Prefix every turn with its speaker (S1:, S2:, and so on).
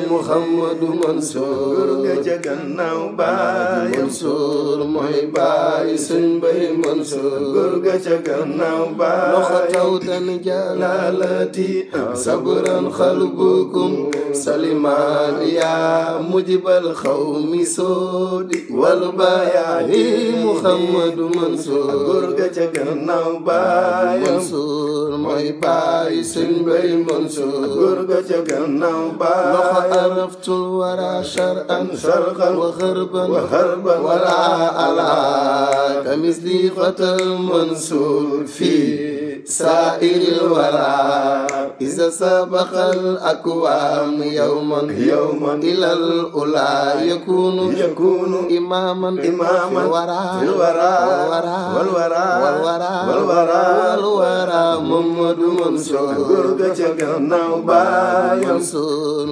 S1: Muhammadu Mansour ga ca gannaaw baay Mansour mooy baay Sëñ Bay Mansour góor ga ca gannaaw baay loxo tawtan jalalati sabran xalbukum saliman ya mujibal xawmi soodi wal bayaani Muhammadu Mansour góor ga ca gannaaw baay Mansour mooy baay Sëñ Bay Mansour góor ga ca gannaaw loxo araftul wara shar'an wa gharban wala ala kamisli fatal Mansour fi sa'iril wara iza sabaqal akwam yawman ilal ula yakunu imaman fil wara Muhammadu Mansour góor ga ca gannaaw baay Mansour